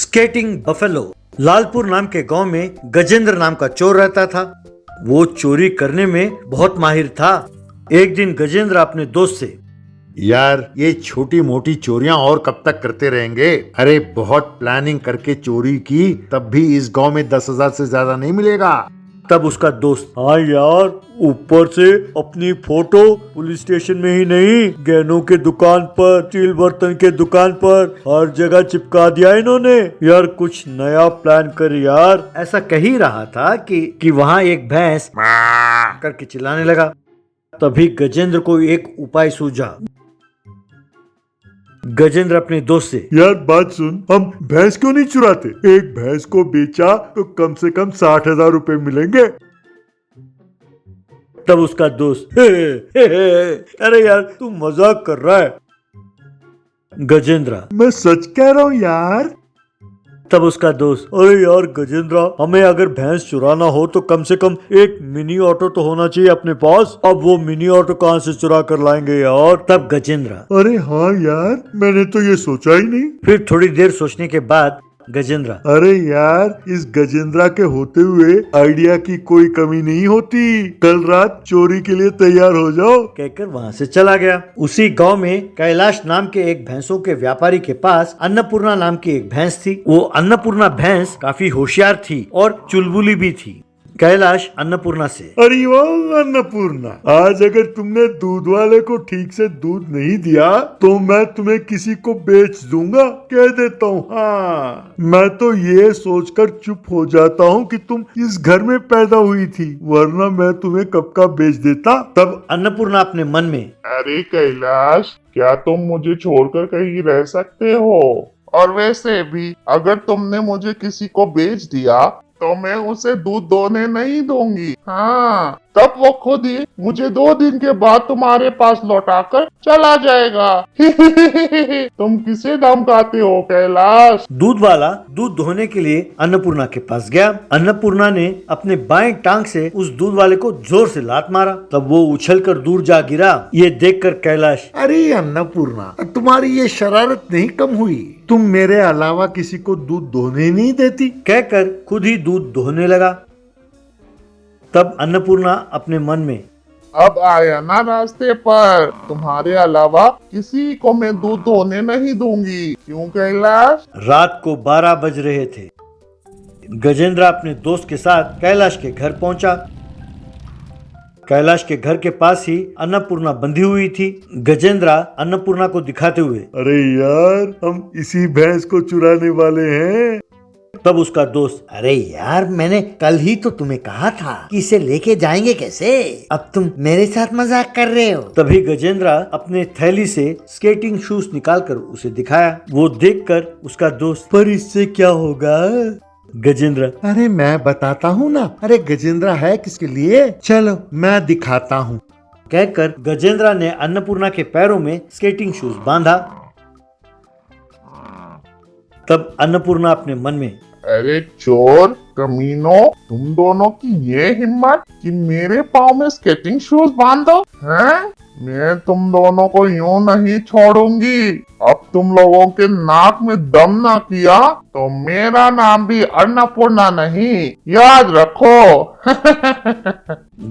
Skating buffalo. Lalpur नाम के गांव में गजेंद्र नाम का चोर रहता था। वो चोरी करने में बहुत माहिर था। एक दिन गजेंद्र अपने दोस्त से, यार ये छोटी मोटी चोरियां और कब तक करते रहेंगे? अरे बहुत प्लानिंग करके चोरी की, तब भी इस गांव में 10,000 से ज्यादा नहीं मिलेगा। तब उसका दोस्त, हाँ यार, ऊपर से अपनी फोटो पुलिस स्टेशन में ही नहीं, गहनों के दुकान पर, स्टील बर्तन के दुकान पर, हर जगह चिपका दिया इन्होंने। यार कुछ नया प्लान कर यार। ऐसा कह ही रहा था कि वहाँ एक भैंस करके चिल्लाने लगा। तभी गजेंद्र को एक उपाय सूझा। गजेंद्र अपने दोस्त से, यार बात सुन, हम भैंस क्यों नहीं चुराते? एक भैंस को बेचा तो कम से कम 60,000 रुपए मिलेंगे। तब उसका दोस्त, अरे यार तू मजाक कर रहा है। गजेंद्र, मैं सच कह रहा हूँ यार। तब उसका दोस्त, अरे यार गजेंद्र, हमें अगर भैंस चुराना हो तो कम से कम एक मिनी ऑटो तो होना चाहिए अपने पास। अब वो मिनी ऑटो कहाँ से चुरा कर लाएंगे यार? तब गजेंद्र, अरे हाँ यार, मैंने तो ये सोचा ही नहीं। फिर थोड़ी देर सोचने के बाद गजेंद्र, अरे यार, इस गजेंद्रा के होते हुए आइडिया की कोई कमी नहीं होती। कल रात चोरी के लिए तैयार हो जाओ, कहकर वहाँ से चला गया। उसी गांव में कैलाश नाम के एक भैंसों के व्यापारी के पास अन्नपूर्णा नाम की एक भैंस थी। वो अन्नपूर्णा भैंस काफी होशियार थी और चुलबुली भी थी। कैलाश अन्नपूर्णा से, अरे वाह अन्नपूर्णा, आज अगर तुमने दूध वाले को ठीक से दूध नहीं दिया तो मैं तुम्हें किसी को बेच दूंगा, कह देता हूँ। हाँ, मैं तो ये सोचकर चुप हो जाता हूँ कि तुम इस घर में पैदा हुई थी, वरना मैं तुम्हें कब का बेच देता। तब अन्नपूर्णा अपने मन में, अरे कैलाश, क्या तुम मुझे छोड़कर कहीं रह सकते हो? और वैसे भी अगर तुमने मुझे किसी को बेच दिया तो मैं उसे दूध दोने नहीं दूंगी। हाँ, तब वो खुद ही मुझे 2 दिन के बाद तुम्हारे पास लौटाकर चला जाएगा। तुम किसे धमकाते हो कैलाश? दूध वाला दूध धोने के लिए अन्नपूर्णा के पास गया। अन्नपूर्णा ने अपने बाएं टांग से उस दूध वाले को जोर से लात मारा। तब वो उछलकर दूर जा गिरा। ये देखकर कैलाश, अरे अन्नपूर्णा, तुम्हारी ये शरारत नहीं कम हुई? तुम मेरे अलावा किसी को दूध धोने नहीं देती? कहकर खुद ही दूध धोने लगा। तब अन्नपूर्णा अपने मन में, अब आया ना रास्ते पर, तुम्हारे अलावा किसी को मैं दूध धोने नहीं दूंगी। क्यों कैलाश? रात को 12 बज रहे थे। गजेंद्र अपने दोस्त के साथ कैलाश के घर पहुंचा। कैलाश के घर के पास ही अन्नपूर्णा बंधी हुई थी। गजेंद्र अन्नपूर्णा को दिखाते हुए, अरे यार, हम इसी भैंस को चुराने वाले हैं। तब उसका दोस्त, अरे यार, मैंने कल ही तो तुम्हें कहा था कि इसे लेके जाएंगे कैसे? अब तुम मेरे साथ मजाक कर रहे हो। तभी गजेंद्र अपने थैली से स्केटिंग शूज निकालकर उसे दिखाया। वो देखकर उसका दोस्त, पर इससे क्या होगा? गजेंद्र, अरे मैं बताता हूँ ना। अरे गजेंद्रा है किसके लिए, चलो मैं दिखाता हूँ। कहकर गजेंद्र ने अन्नपूर्णा के पैरों में स्केटिंग शूज बांधा। तब अन्नपूर्णा अपने मन में, अरे चोर कमीनों, तुम दोनों की ये हिम्मत कि मेरे पाँव में स्केटिंग शूज बांध दो हैं? मैं तुम दोनों को यूं नहीं छोड़ूंगी। अब तुम लोगों के नाक में दम ना किया तो मेरा नाम भी अन्नपूर्णा नहीं, याद रखो।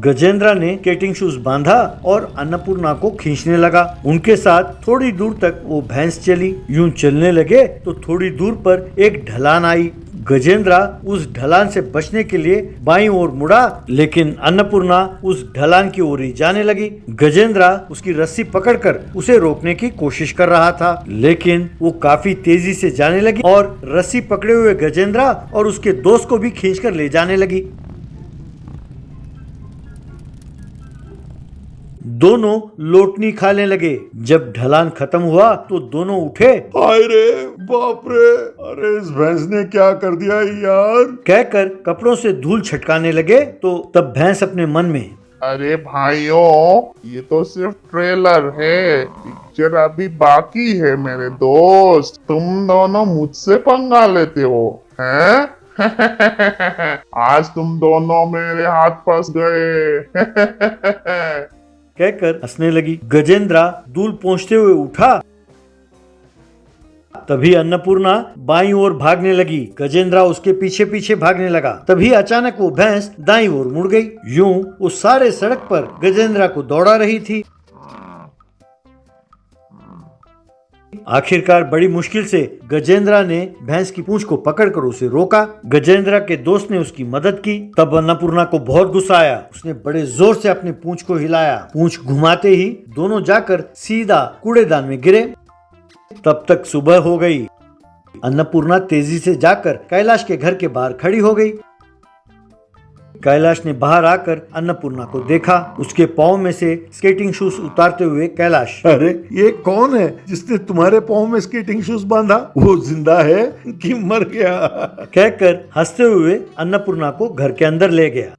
गजेंद्र ने स्केटिंग शूज बांधा और अन्नपूर्णा को खींचने लगा। उनके साथ थोड़ी दूर तक वो भैंस चली। यूं चलने लगे तो थोड़ी दूर पर एक ढलान आई। गजेंद्र उस ढलान से बचने के लिए बाईं ओर मुड़ा, लेकिन अन्नपूर्णा उस ढलान की ओर ही जाने लगी। गजेंद्र उसकी रस्सी पकड़कर उसे रोकने की कोशिश कर रहा था, लेकिन वो काफी तेजी से जाने लगी और रस्सी पकड़े हुए गजेंद्र और उसके दोस्त को भी खींचकर ले जाने लगी। दोनों लोटनी खाने लगे। जब ढलान खत्म हुआ तो दोनों उठे। हाय रे, बाप रे, अरे इस भैंस ने क्या कर दिया यार? कहकर कपड़ों से धूल छटकाने लगे। तो तब भैंस अपने मन में, अरे भाइयों, ये तो सिर्फ ट्रेलर है, पिक्चर अभी बाकी है मेरे दोस्त। तुम दोनों मुझसे पंगा लेते हो हैं? आज तुम दोनों मेरे हाथ फंस गए। कहकर हंसने लगी। गजेंद्र दूल पहुंचते हुए उठा तभी अन्नपूर्णा बाईं ओर भागने लगी। गजेंद्र उसके पीछे पीछे भागने लगा। तभी अचानक वो भैंस दाईं ओर मुड़ गई। यूं उस सारे सड़क पर गजेंद्र को दौड़ा रही थी। आखिरकार बड़ी मुश्किल से गजेंद्र ने भैंस की पूंछ को पकड़कर उसे रोका। गजेंद्र के दोस्त ने उसकी मदद की। तब अन्नपूर्णा को बहुत गुस्सा आया। उसने बड़े जोर से अपनी पूंछ को हिलाया। पूंछ घुमाते ही दोनों जाकर सीधा कूड़ेदान में गिरे। तब तक सुबह हो गई। अन्नपूर्णा तेजी से जाकर कैलाश के घर के बाहर खड़ी हो गई। कैलाश ने बाहर आकर अन्नपूर्णा को देखा। उसके पाँव में से स्केटिंग शूज उतारते हुए कैलाश, अरे ये कौन है जिसने तुम्हारे पाँव में स्केटिंग शूज बांधा? वो जिंदा है कि मर गया? कहकर हंसते हुए अन्नपूर्णा को घर के अंदर ले गया।